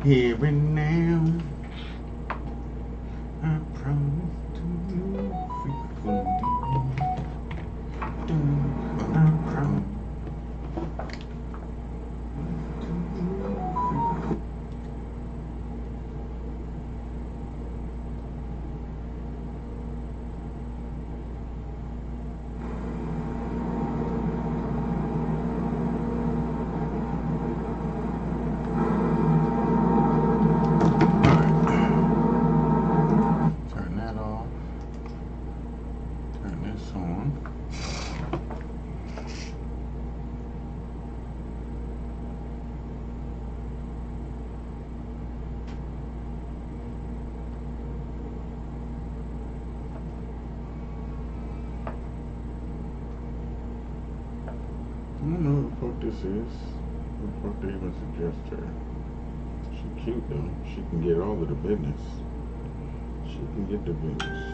Here and now, I promise to you frequently. I promise to you. Turn that off. Turn this on. I don't know who the fuck this is. Who the fuck they even suggest her? She cute though. She can get all of the business. She can get the business.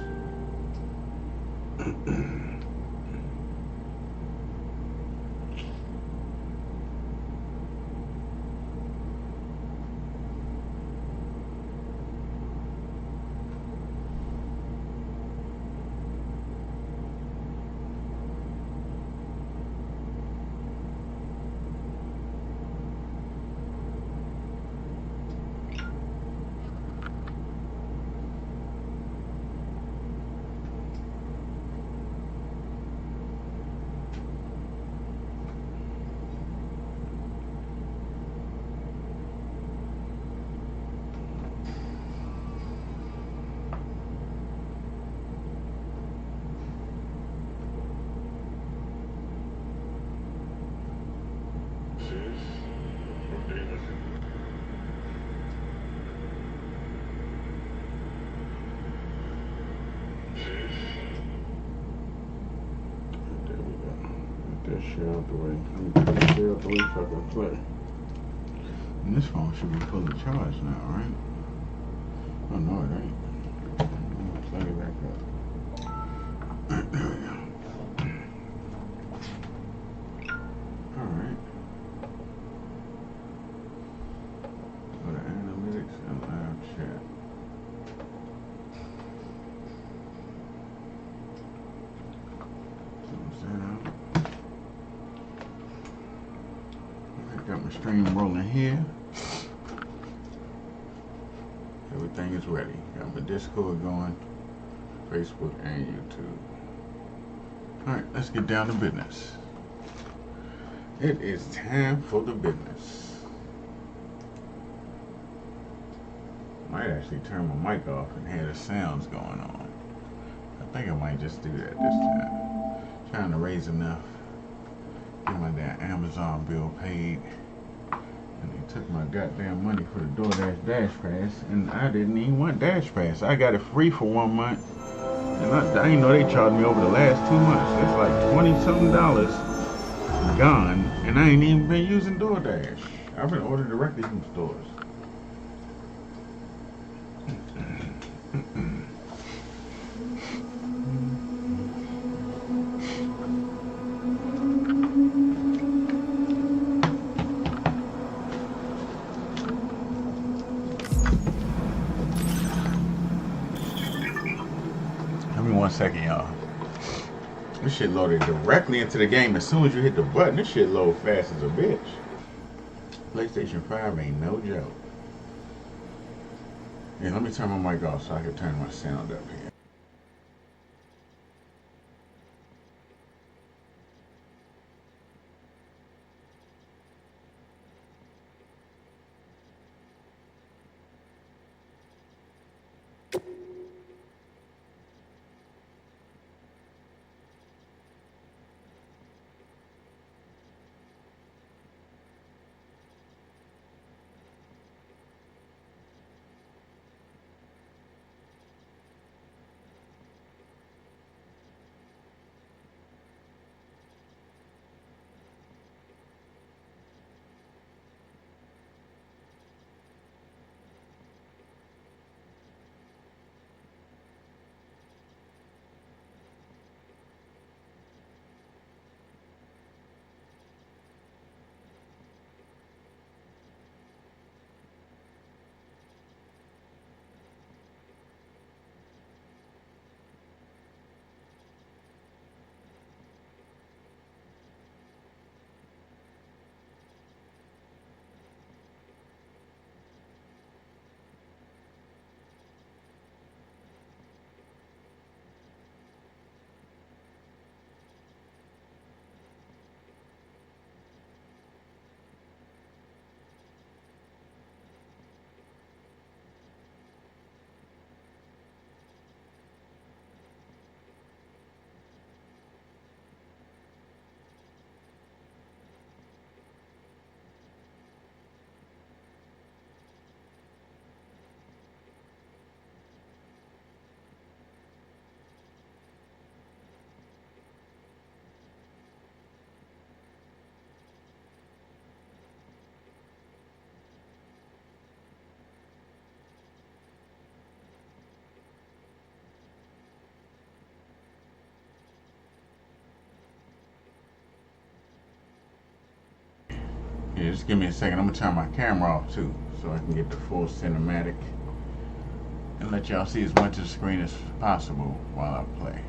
There we go. Get that shit out the way. Let me put that shit out the way so I can play. And this phone should be fully charged now, right? Oh no, it ain't. Plug it back up. There we go. Alright. Go to analytics and live chat. Got my stream rolling here. Everything is ready. Got my Discord going, Facebook and YouTube. Alright, let's get down to business. It is time for the business. Might actually turn my mic off and hear the sounds going on. I think I might just do that this time. Trying to raise enough. Get my damn Amazon bill paid. And they took my goddamn money for the DoorDash Dash Pass. And I didn't even want Dash Pass. I got it free for 1 month. And I didn't know they charged me over the last 2 months. It's like $20-something gone. And I ain't even been using DoorDash. I've been ordering directly from stores. Give me 1 second, y'all. This shit loaded directly into the game as soon as you hit the button. This shit load fast as a bitch. PlayStation 5 ain't no joke. Yeah, let me turn my mic off so I can turn my sound up here. Yeah, just give me a second. I'm gonna turn my camera off too, so I can get the full cinematic and let y'all see as much of the screen as possible while I play.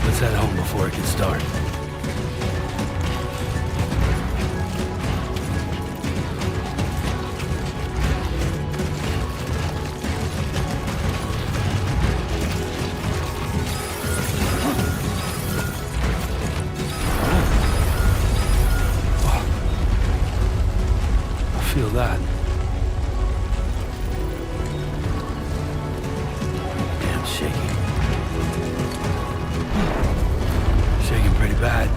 Let's head home before it gets dark. I feel that. Damn shaky. Shaking pretty bad.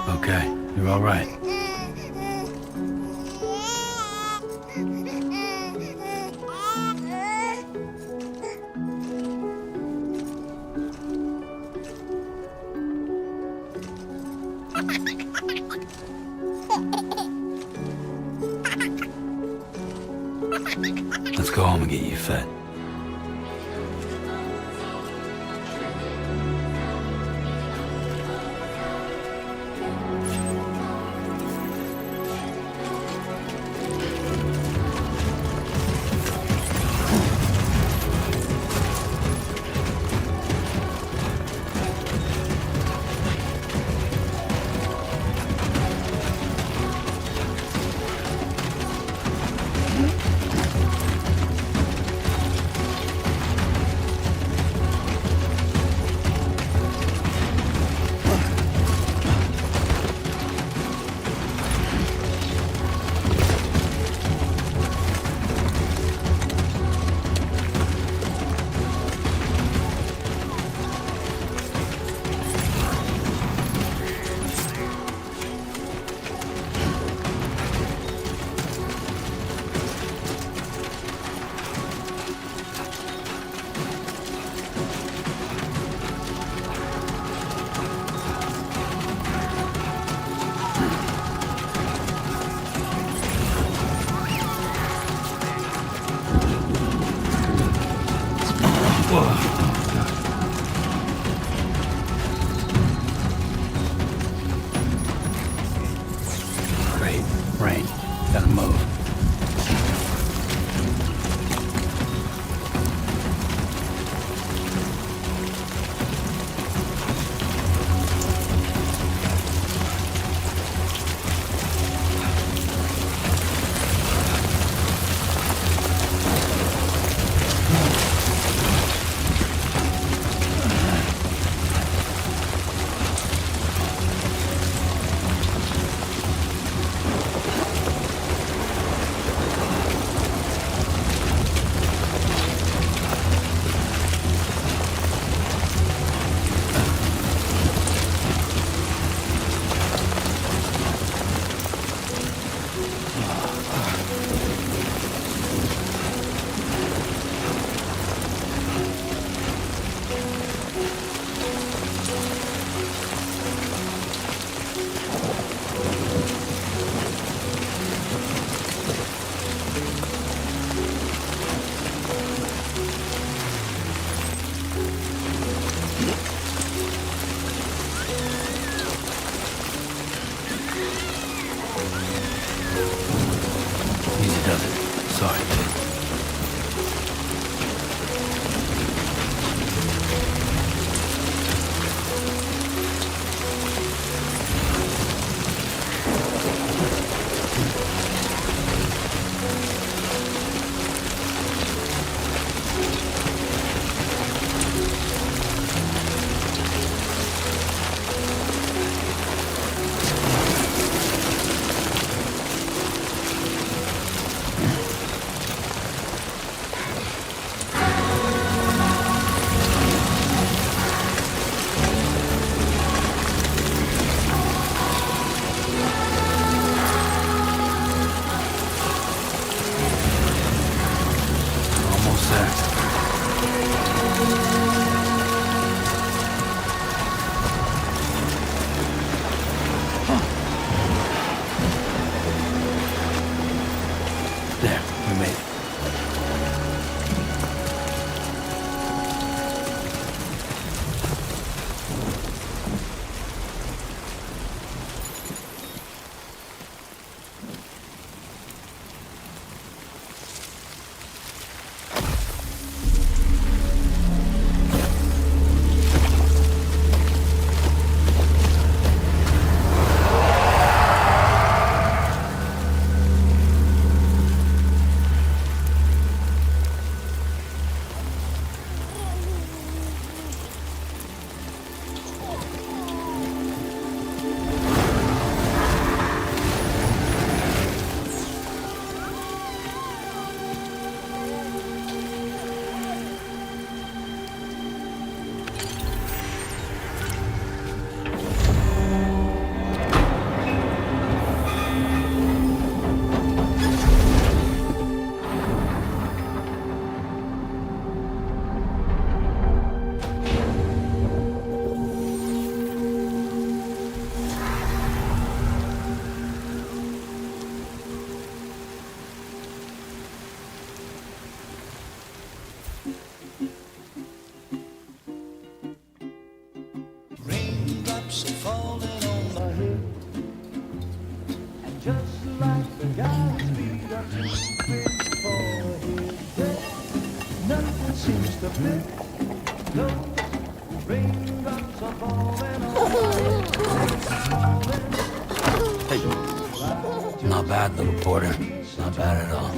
Okay, you're all right. Let's go home and get you fed. There, we made it. Raindrops are falling on my head, and just like the guy's feet are too big for his bed, nothing seems to fit. Those raindrops are falling on my head. Hey, not bad, little porter. Not bad at all.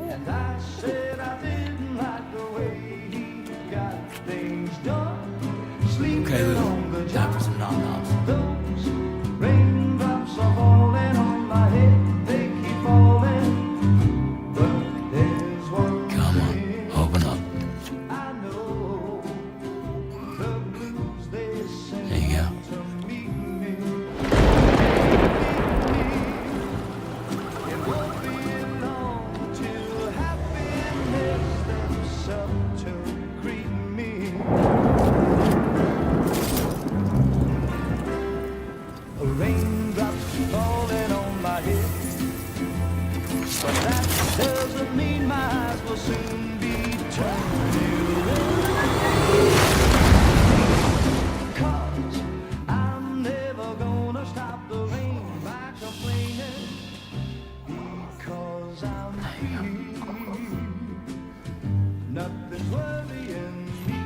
And I said I didn't like the way he got things done. Okay, Lou. Time for some nom-noms. Those raindrops are falling on my head. They keep falling. But there's one Come on, thing open up. I know. The blues they sing There you go. to meet me. It won't be long till happiness steps up to greet me. Raindrops falling on my head, but that doesn't mean my eyes will soon be turning red. 'Cause I'm never gonna stop the rain by complaining, because I'm free. Nothing's worrying me.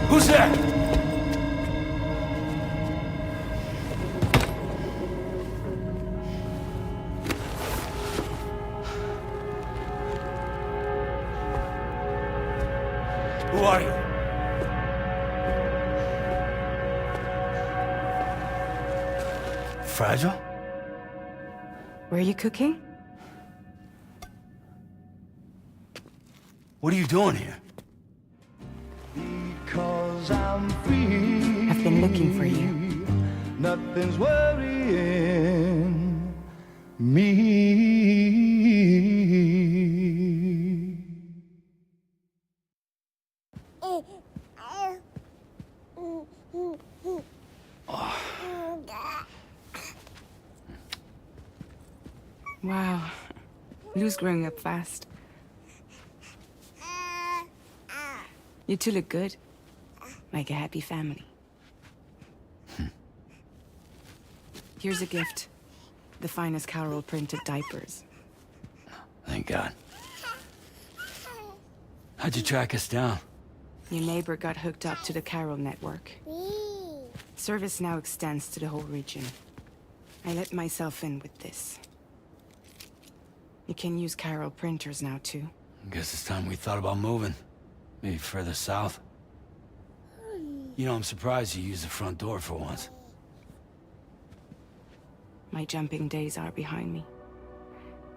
Who's there? Who are you? Fragile? Were you cooking? What are you doing here? Because I'm free. I've been looking for you. Nothing's worrying me. Wow. Lou's growing up fast. You two look good. Like a happy family. Here's a gift. The finest Carol printed diapers. Thank God. How'd you track us down? Your neighbor got hooked up to the Chiral network. Service now extends to the whole region. I let myself in with this. You can use Chiral printers now, too. Guess it's time we thought about moving. Maybe further south. You know, I'm surprised you used the front door for once. My jumping days are behind me.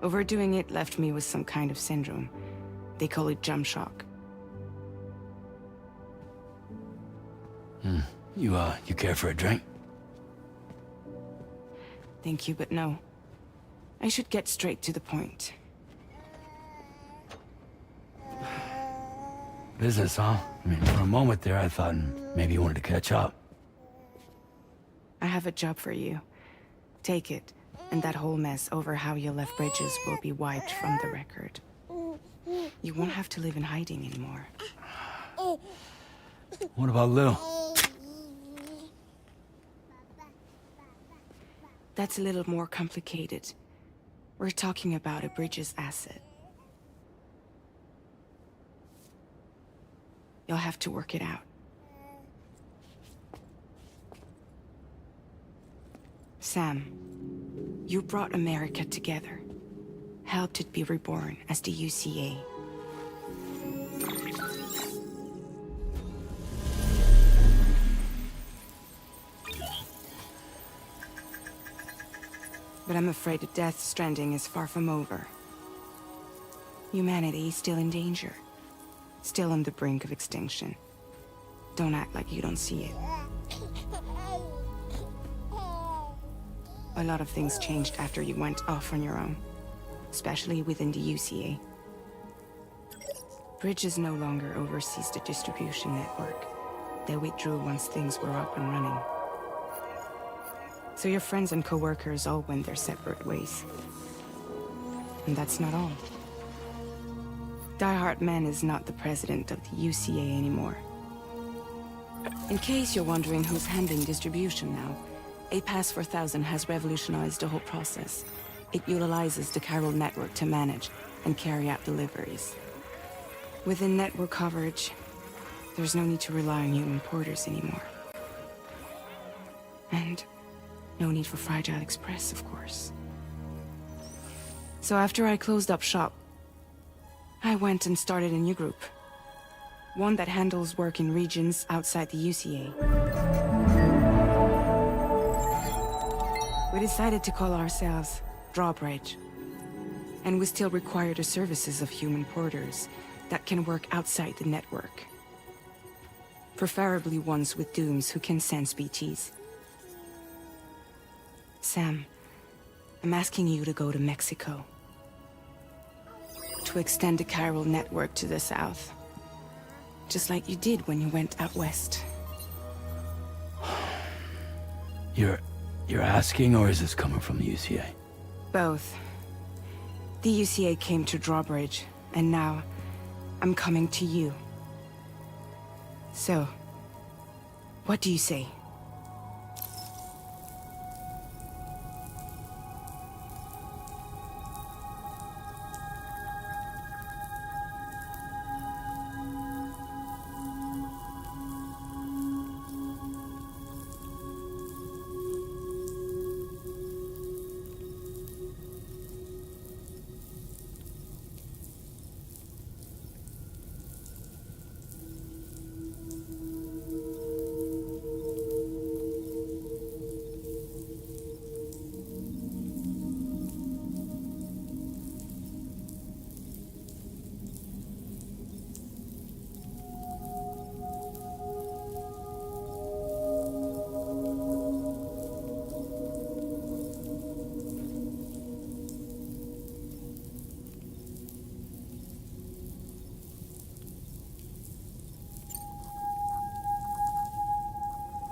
Overdoing it left me with some kind of syndrome. They call it jump shock. You care for a drink? Thank you, but no. I should get straight to the point. Business, huh? I mean, for a moment there, I thought maybe you wanted to catch up. I have a job for you. Take it, and that whole mess over how you left Bridges will be wiped from the record. You won't have to live in hiding anymore. What about Lil? That's a little more complicated. We're talking about a Bridges asset. You'll have to work it out. Sam, you brought America together. Helped it be reborn as the UCA. But I'm afraid the death Stranding is far from over. Humanity is still in danger. Still on the brink of extinction. Don't act like you don't see it. A lot of things changed after you went off on your own. Especially within the UCA. Bridges no longer oversees the distribution network. They withdrew once things were up and running. So your friends and co-workers all went their separate ways. And that's not all. Die Hard Man is not the president of the UCA anymore. In case you're wondering who's handling distribution now, A Pass 4000 has revolutionized the whole process. It utilizes the Chiral network to manage and carry out deliveries. Within network coverage, there's no need to rely on human porters anymore. And no need for Fragile Express, of course. So after I closed up shop, I went and started a new group. One that handles work in regions outside the UCA. We decided to call ourselves Drawbridge. And we still require the services of human porters that can work outside the network. Preferably ones with dooms who can sense BTs. Sam, I'm asking you to go to Mexico. To extend the Chiral network to the south. Just like you did when you went out west. You're asking, or is this coming from the UCA? Both. The UCA came to Drawbridge, and now I'm coming to you. So, what do you say?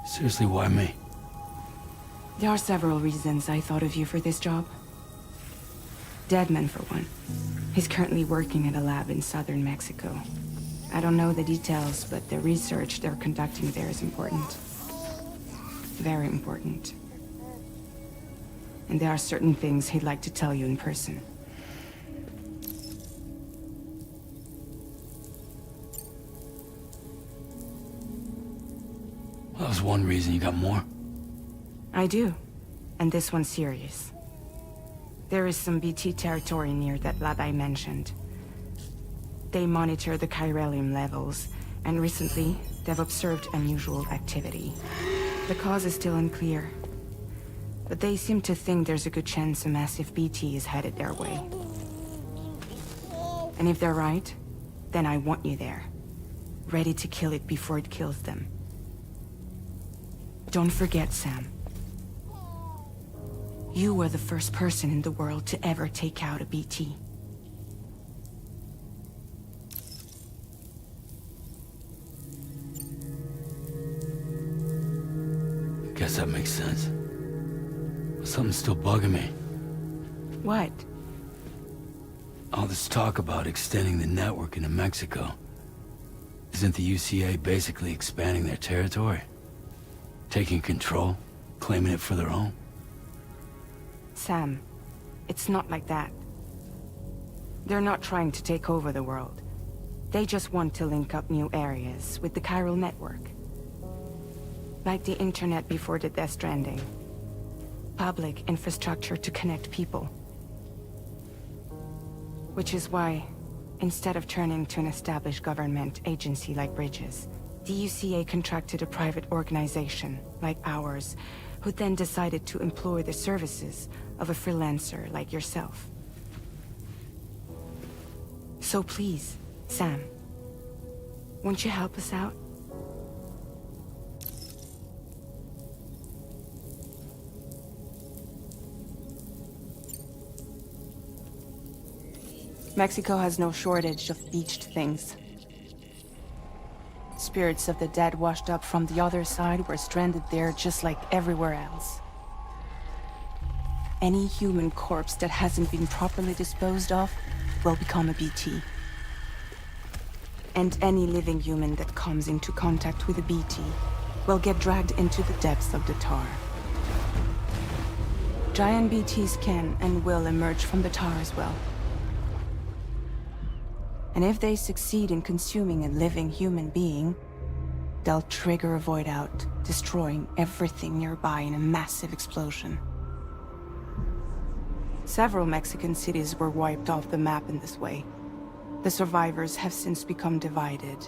Seriously, why me? There are several reasons I thought of you for this job. Deadman, for one. He's currently working at a lab in southern Mexico. I don't know the details, but the research they're conducting there is important. Very important. And there are certain things he'd like to tell you in person. that was one reason. You got more? I do. And this one's serious. There is some BT territory near that lab I mentioned. They monitor the chiralium levels, and recently, they've observed unusual activity. The cause is still unclear, but they seem to think there's a good chance a massive BT is headed their way. And if they're right, then I want you there, ready to kill it before it kills them. Don't forget, Sam. You were the first person in the world to ever take out a BT. Guess that makes sense. But something's still bugging me. What? All this talk about extending the network into Mexico. Isn't the UCA basically expanding their territory? Taking control? Claiming it for their own? Sam, it's not like that. They're not trying to take over the world. They just want to link up new areas with the chiral network. Like the internet before the Death Stranding. Public infrastructure to connect people. Which is why, instead of turning to an established government agency like Bridges, the UCA contracted a private organization, like ours, who then decided to employ the services of a freelancer like yourself. So please, Sam, won't you help us out? Mexico has no shortage of beached things. Spirits of the dead washed up from the other side were stranded there just like everywhere else. Any human corpse that hasn't been properly disposed of will become a BT. And any living human that comes into contact with a BT will get dragged into the depths of the tar. Giant BTs can and will emerge from the tar as well. And if they succeed in consuming a living human being, they'll trigger a void out, destroying everything nearby in a massive explosion. Several Mexican cities were wiped off the map in this way. The survivors have since become divided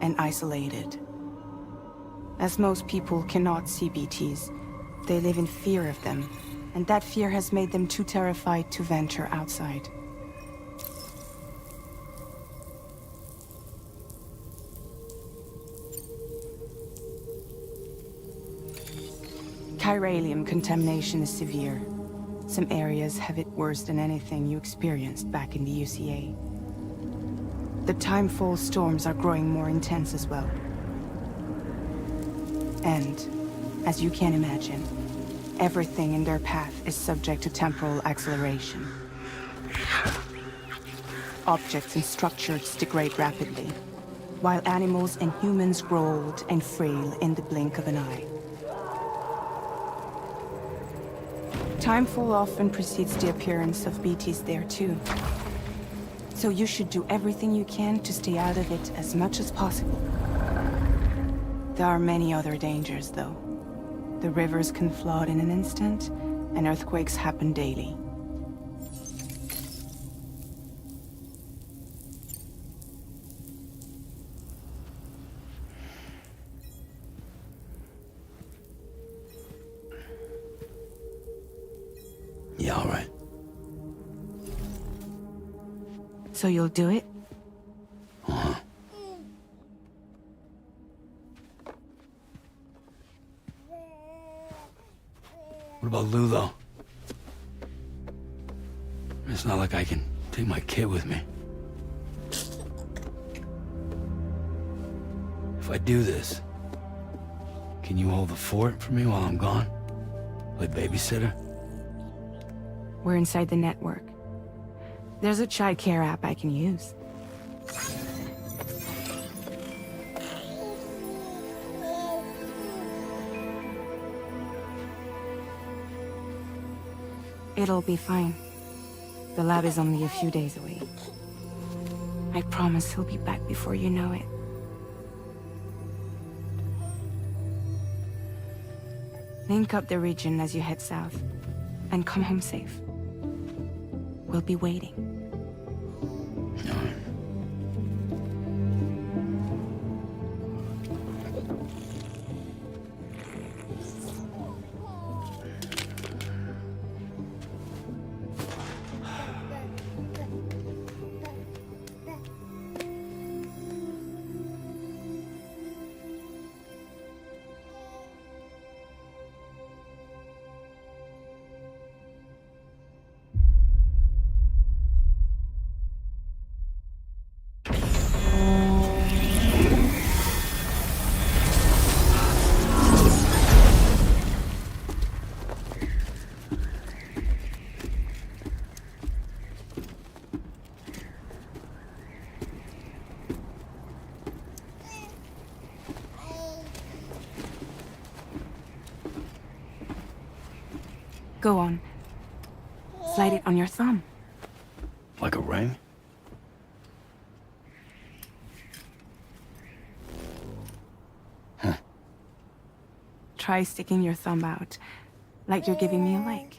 and isolated. As most people cannot see BTs, they live in fear of them, and that fear has made them too terrified to venture outside. Chiralium contamination is severe. Some areas have it worse than anything you experienced back in the UCA. The timefall storms are growing more intense as well. And, as you can imagine, everything in their path is subject to temporal acceleration. Objects and structures degrade rapidly, while animals and humans grow old and frail in the blink of an eye. Timefall often precedes the appearance of BTs there too. So you should do everything you can to stay out of it as much as possible. There are many other dangers, though. The rivers can flood in an instant, and earthquakes happen daily. Yeah, all right. So you'll do it? Uh-huh. What about Lou, though? It's not like I can take my kid with me. If I do this, can you hold the fort for me while I'm gone? Play babysitter? We're inside the network. There's a child care app I can use. It'll be fine. The lab is only a few days away. I promise he'll be back before you know it. Link up the region as you head south, and come home safe. We'll be waiting. Go on. Slide it on your thumb. Like a ring? Try sticking your thumb out, like you're giving me a like.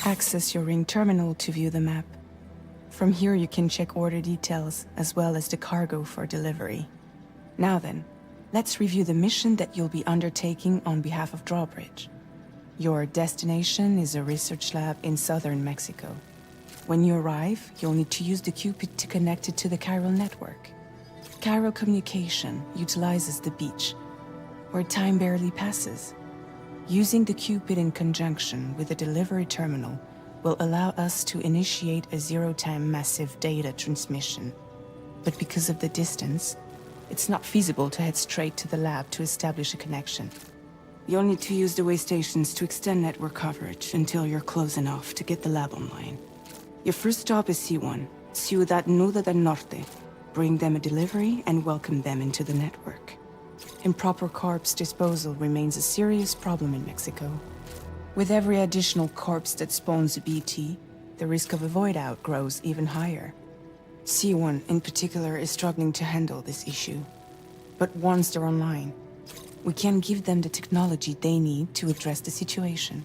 Access your ring terminal to view the map. From here you can check order details, as well as the cargo for delivery. Now then, let's review the mission that you'll be undertaking on behalf of Drawbridge. Your destination is a research lab in southern Mexico. When you arrive, you'll need to use the Cupid to connect it to the chiral network. Chiral communication utilizes the beach, where time barely passes. Using the Cupid in conjunction with the delivery terminal will allow us to initiate a zero-time massive data transmission. But because of the distance, it's not feasible to head straight to the lab to establish a connection. You'll need to use the way stations to extend network coverage until you're close enough to get the lab online. Your first stop is C1, Ciudad Nuda del Norte. Bring them a delivery and welcome them into the network. Improper corpse disposal remains a serious problem in Mexico. With every additional corpse that spawns a BT, the risk of a void out grows even higher. C1 in particular is struggling to handle this issue. But once they're online, we can give them the technology they need to address the situation.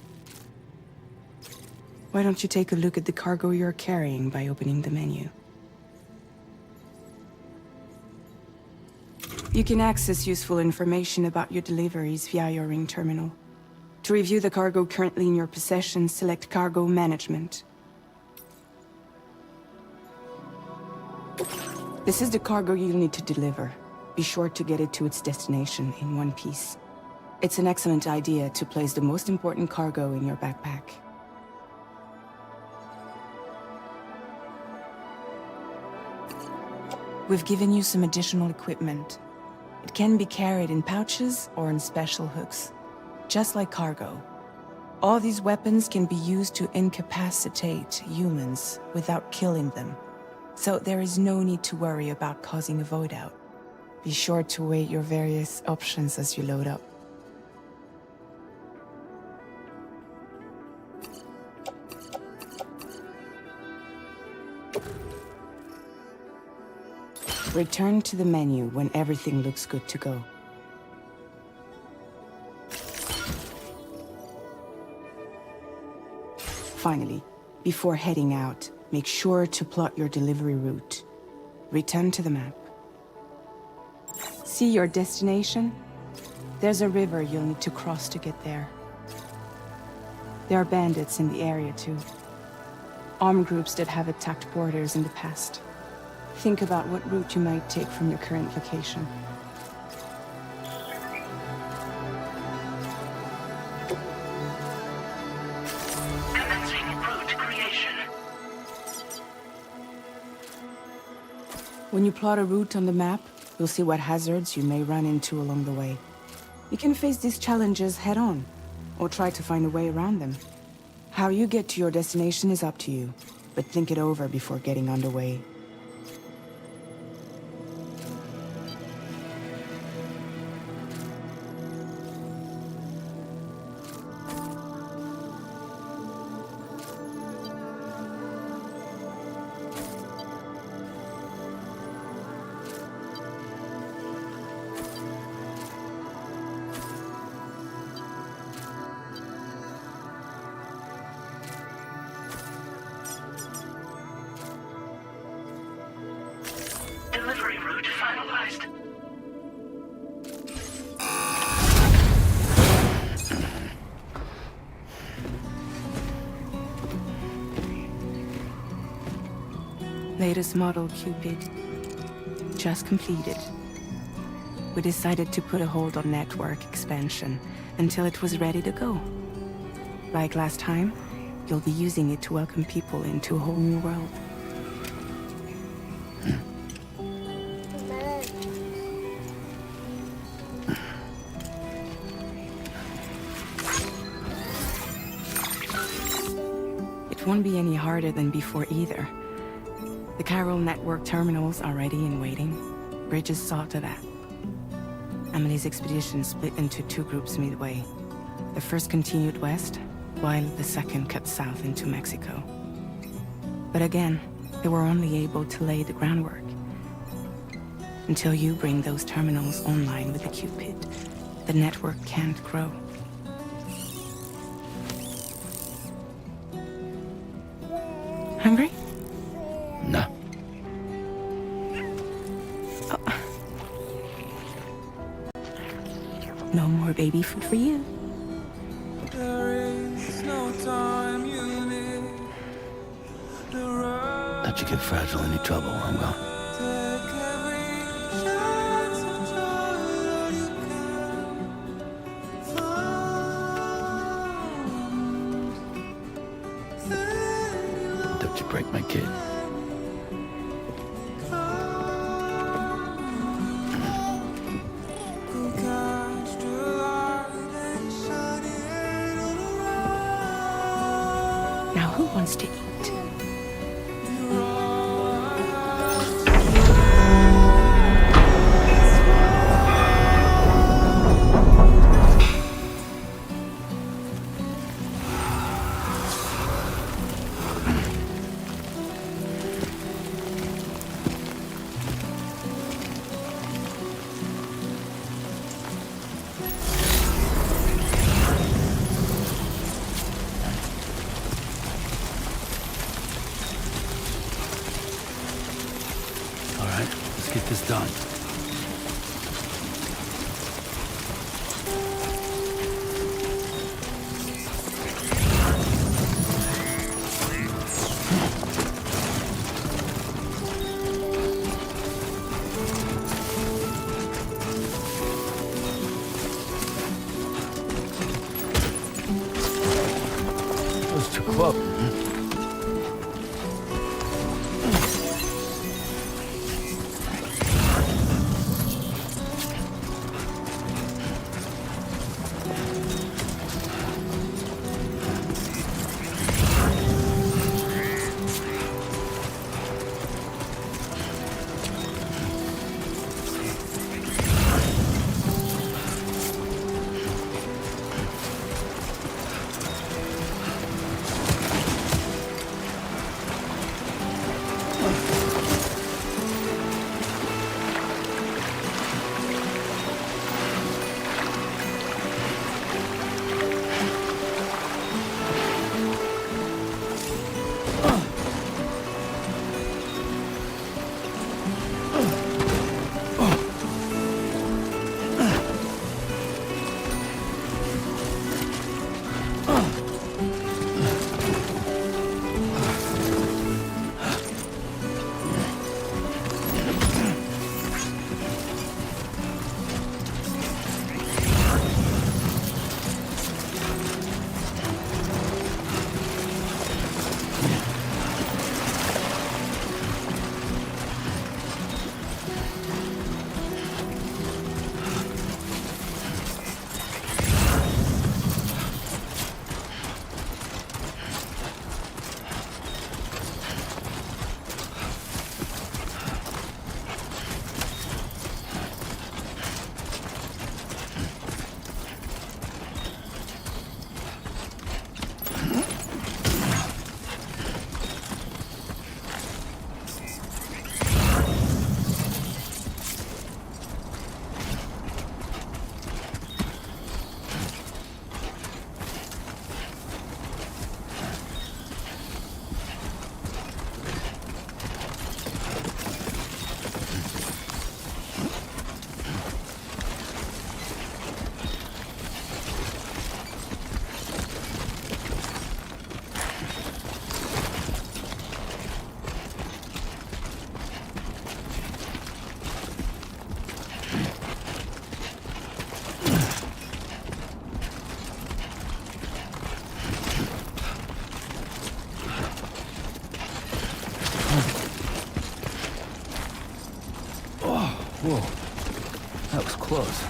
Why don't you take a look at the cargo you're carrying by opening the menu? You can access useful information about your deliveries via your ring terminal. To review the cargo currently in your possession, select Cargo Management. This is the cargo you'll need to deliver. Be sure to get it to its destination in one piece. It's an excellent idea to place the most important cargo in your backpack. We've given you some additional equipment. It can be carried in pouches or in special hooks, just like cargo. All these weapons can be used to incapacitate humans without killing them, so there is no need to worry about causing a void out. Be sure to weigh your various options as you load up. Return to the menu when everything looks good to go. Finally, before heading out, make sure to plot your delivery route. Return to the map. See your destination? There's a river you'll need to cross to get there. There are bandits in the area too. Armed groups that have attacked borders in the past. Think about what route you might take from your current location. Commencing route creation. When you plot a route on the map, you'll see what hazards you may run into along the way. You can face these challenges head-on, or try to find a way around them. How you get to your destination is up to you, but think it over before getting underway. Delivery route finalized. Latest model Cupid. Just completed. We decided to put a hold on network expansion until it was ready to go. Like last time, you'll be using it to welcome people into a whole new world. It won't be any harder than before either. The chiral network terminals are ready and waiting. Bridges saw to that. Emily's expedition split into two groups midway. The first continued west, while the second cut south into Mexico. But again, they were only able to lay the groundwork. Until you bring those terminals online with the Cupid, the network can't grow. No more baby food for you. Let you get fragile any trouble, I'm gone. Don't you break my kid. Now who wants to eat? All right, let's get this done. That was too close. Whoa, that was close.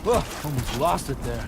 Whoa, almost lost it there.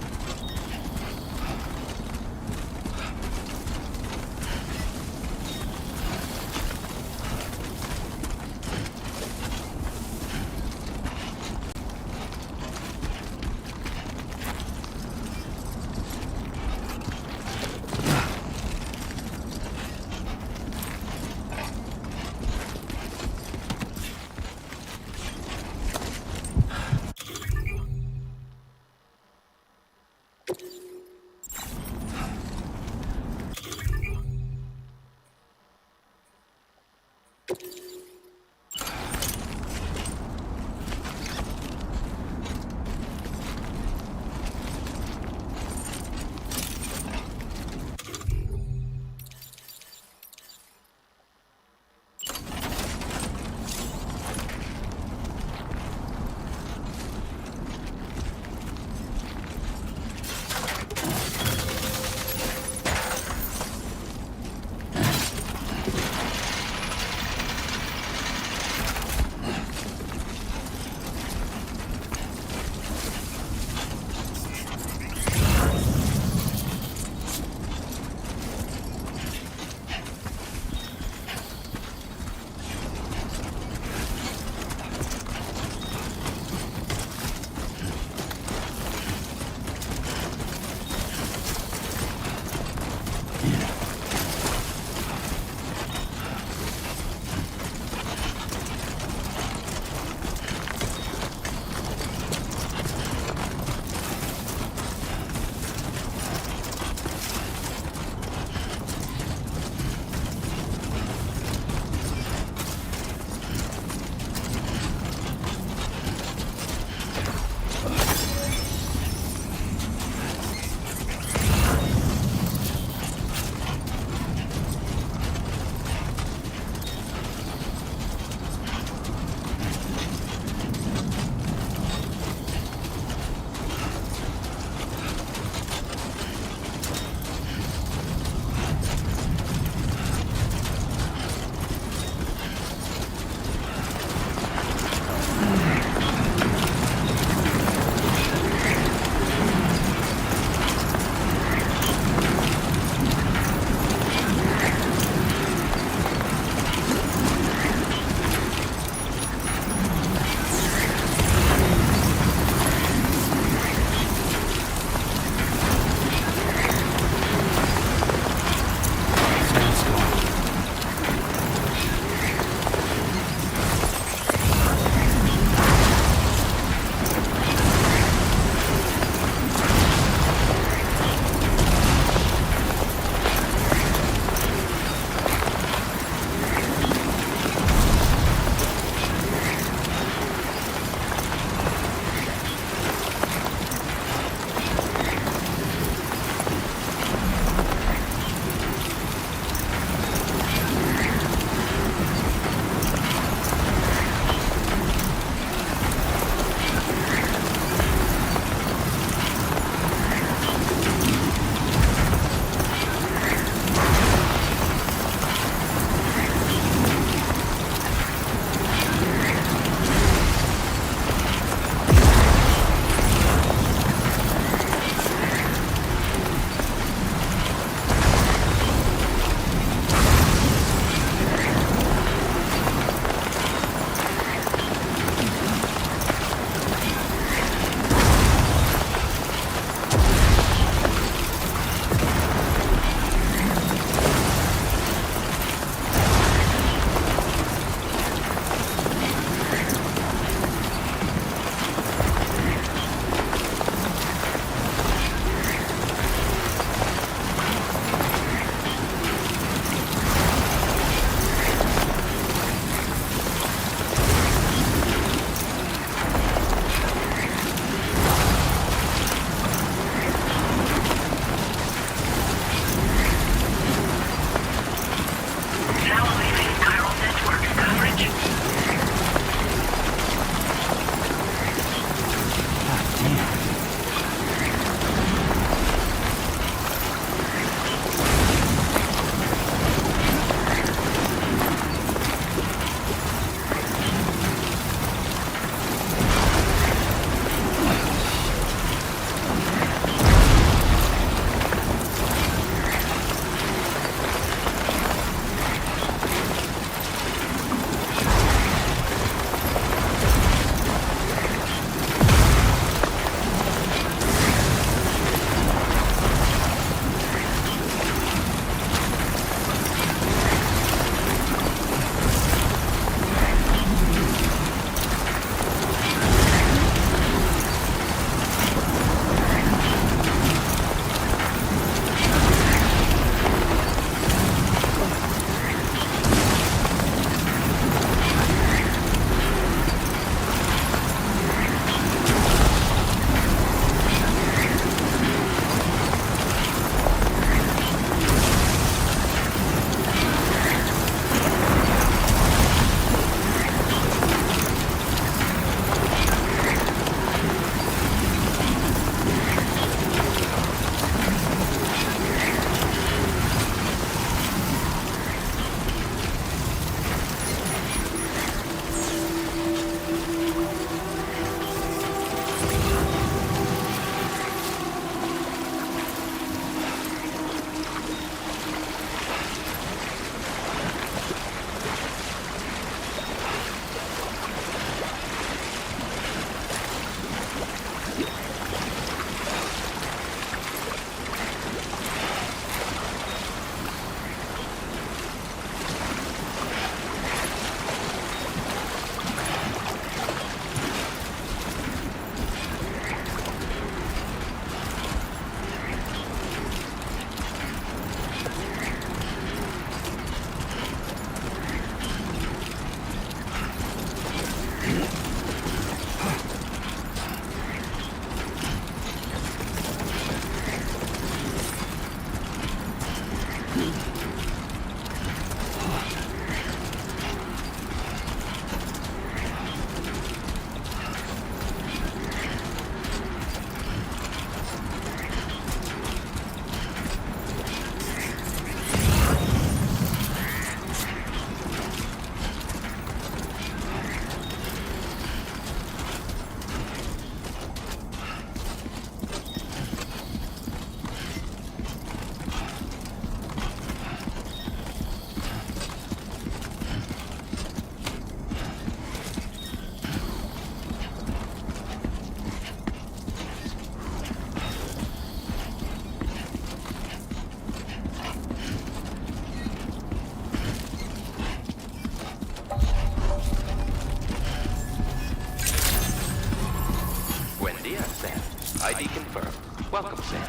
ID confirmed. Welcome, Sam.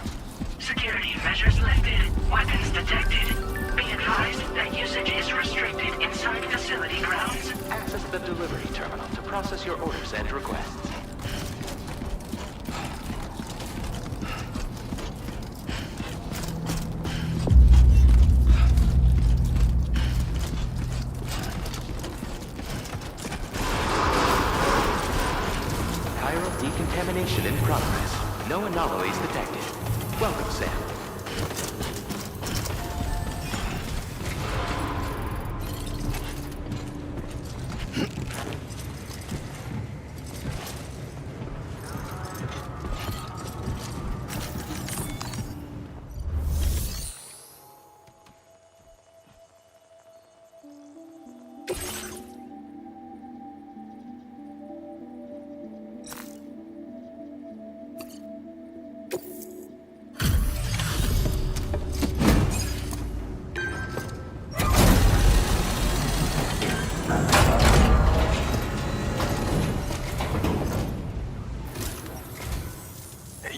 Security measures lifted. Weapons detected. Be advised that usage is restricted inside facility grounds. Access the delivery terminal to process your orders and requests. Chiral decontamination in progress. No anomalies detected. Welcome, Sam.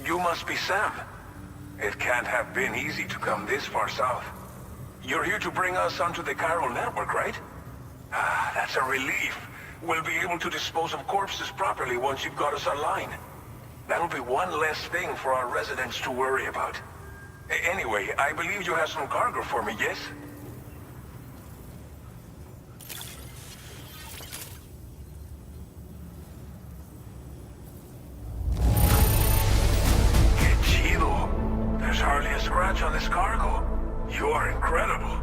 You must be Sam. It can't have been easy to come this far south. You're here to bring us onto the chiral network, right? Ah, that's a relief. We'll be able to dispose of corpses properly once you've got us online. That'll be one less thing for our residents to worry about. Anyway, I believe you have some cargo for me, yes? Que chido. There's hardly a scratch on this cargo. You are incredible.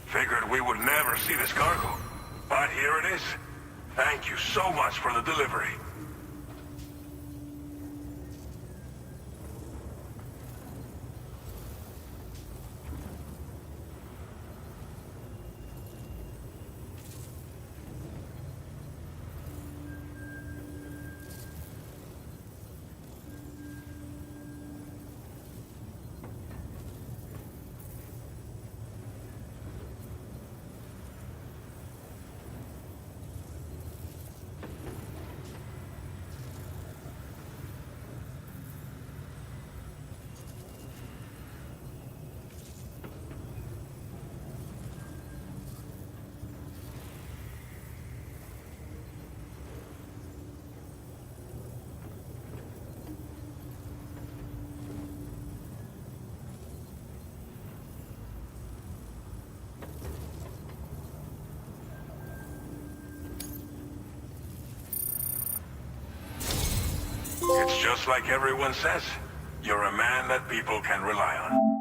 Figured we would never see this cargo. But here it is. Thank you so much for the delivery. It's just like everyone says. You're a man that people can rely on.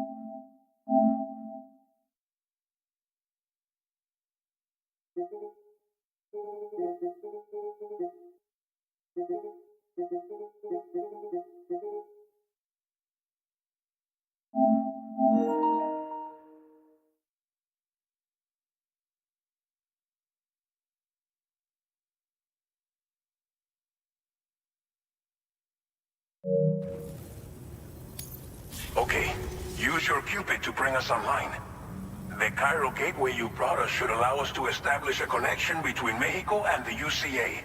Okay, use your Cupid to bring us online. The Cairo gateway you brought us should allow us to establish a connection between Mexico and the UCA.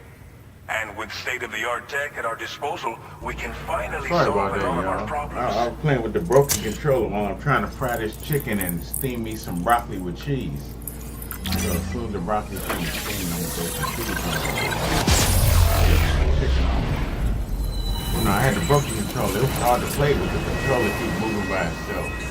And with state-of-the-art tech at our disposal, we can finally Sorry solve about that, all of our y'all. problems. I was playing with the broken controller while I'm trying to fry this chicken and steam me some broccoli with cheese. So as soon as the broccoli finishes steaming, I'm gonna throw some cheese on it. Chicken on it. Well, no, I had the broken controller. It was hard to play with. The controller keep moving by itself.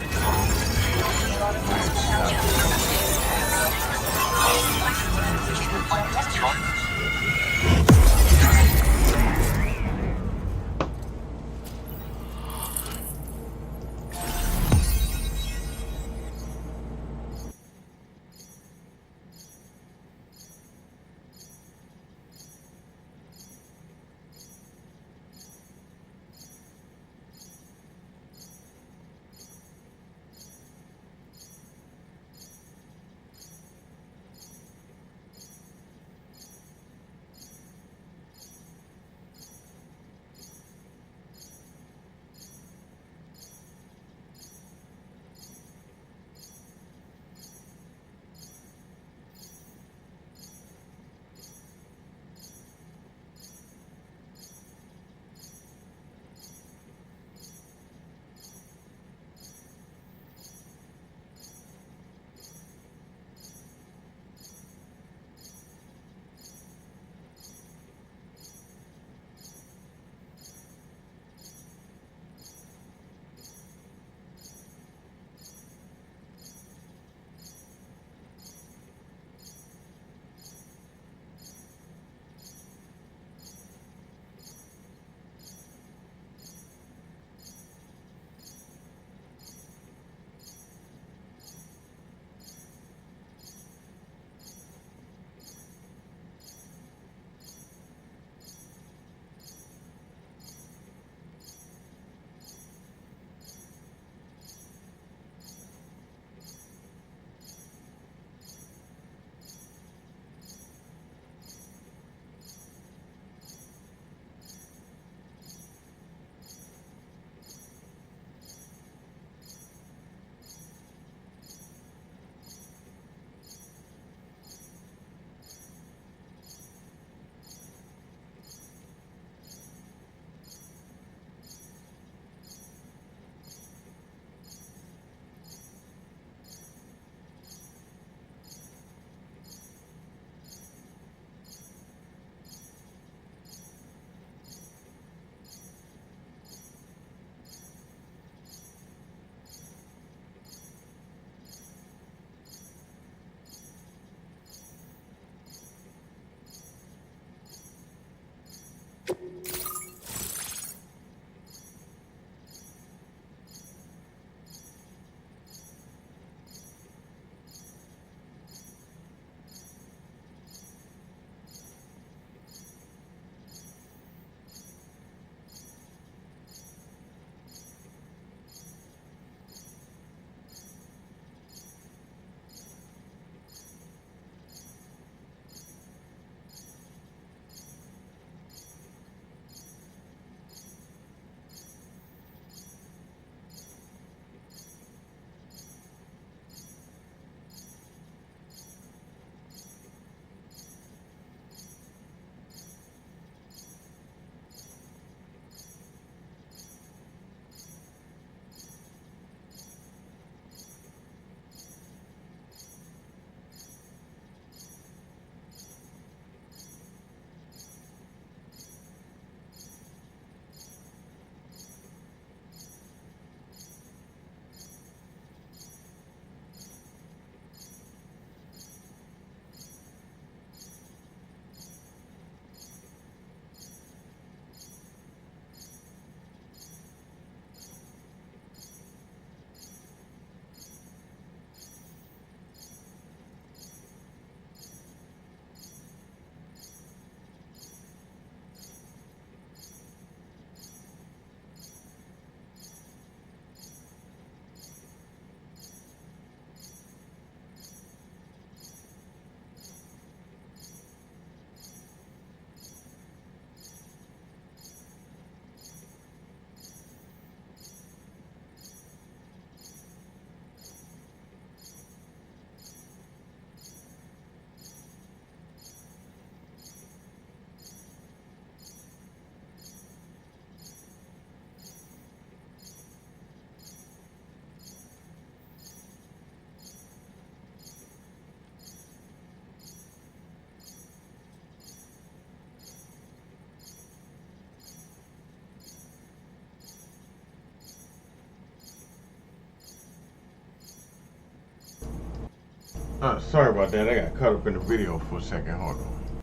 Sorry about that. I got caught up in the video for a second. Hold on.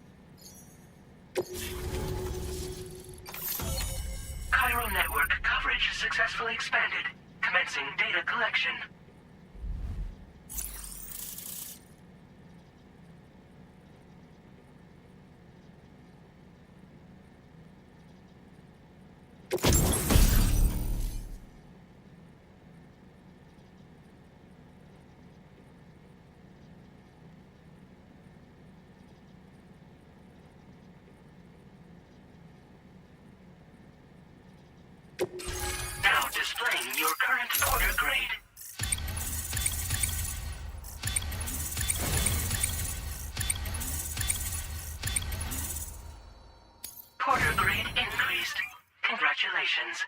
Chiral network coverage successfully expanded. Commencing data collection. Now displaying your current order grade. Porter grade increased. Congratulations.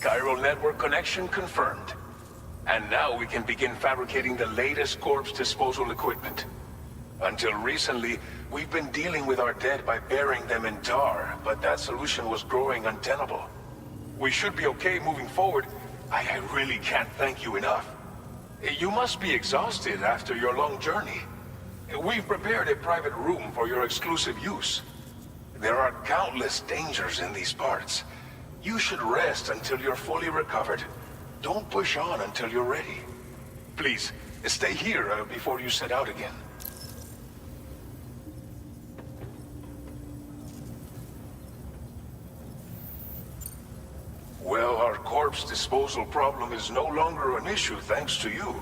Chiral network connection confirmed. And now we can begin fabricating the latest corpse disposal equipment. Until recently, we've been dealing with our dead by burying them in tar, but that solution was growing untenable. We should be okay moving forward. I really can't thank you enough. You must be exhausted after your long journey. We've prepared a private room for your exclusive use. There are countless dangers in these parts. You should rest until you're fully recovered. Don't push on until you're ready. Please, stay here before you set out again. Well, our corpse disposal problem is no longer an issue thanks to you.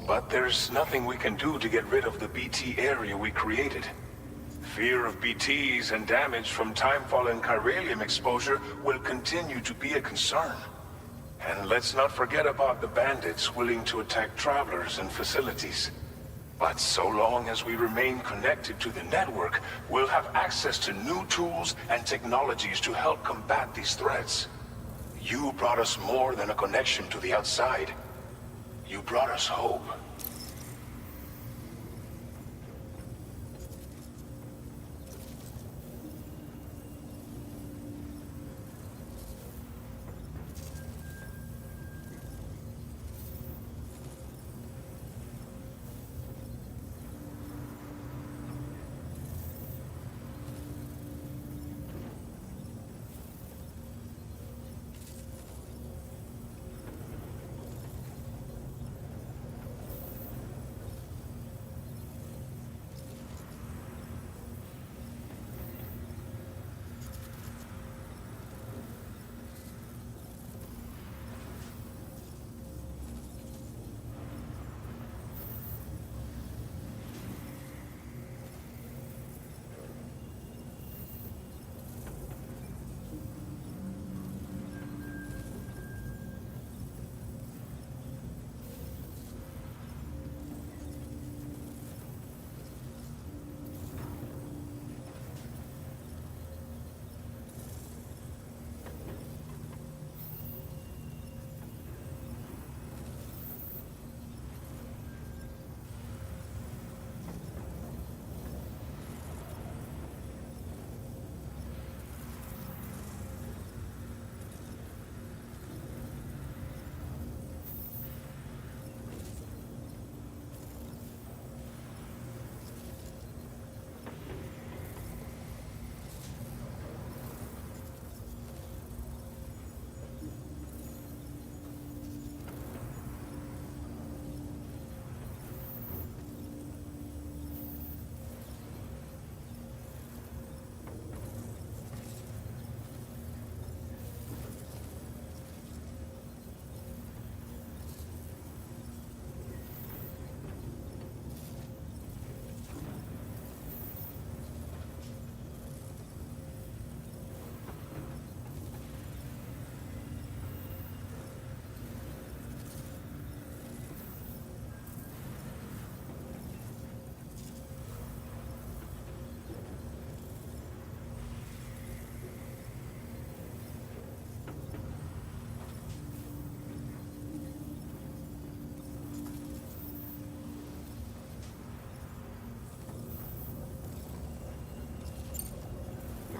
But there's nothing we can do to get rid of the BT area we created. Fear of BTs and damage from timefall and chiralium exposure will continue to be a concern. And let's not forget about the bandits willing to attack travelers and facilities. But so long as we remain connected to the network, we'll have access to new tools and technologies to help combat these threats. You brought us more than a connection to the outside. You brought us hope.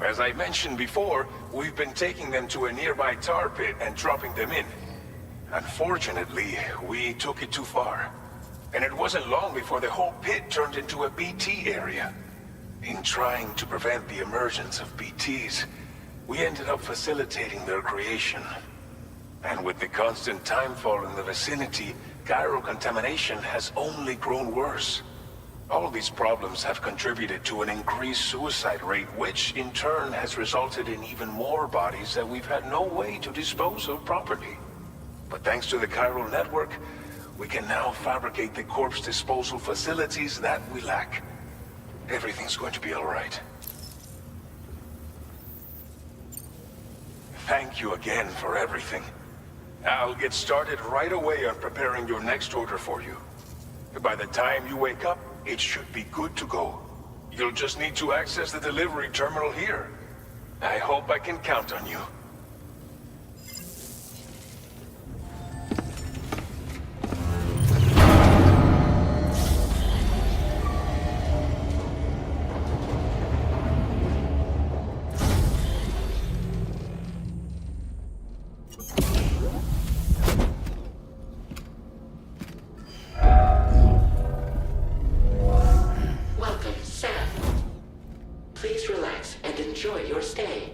As I mentioned before, we've been taking them to a nearby tar pit and dropping them in. Unfortunately, we took it too far. And it wasn't long before the whole pit turned into a BT area. In trying to prevent the emergence of BTs, we ended up facilitating their creation. And with the constant timefall in the vicinity, gyro contamination has only grown worse. All these problems have contributed to an increased suicide rate, which in turn has resulted in even more bodies that we've had no way to dispose of properly. But thanks to the chiral network, we can now fabricate the corpse disposal facilities that we lack. Everything's going to be all right. Thank you again for everything. I'll get started right away on preparing your next order for you. By the time you wake up, it should be good to go. You'll just need to access the delivery terminal here. I hope I can count on you. Welcome, Sam. Please relax and enjoy your stay.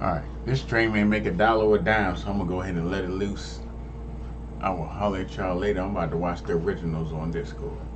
Alright, this stream ain't make $1 a dime, so I'm gonna go ahead and let it loose. I will holler at y'all later. I'm about to watch the originals on Discord.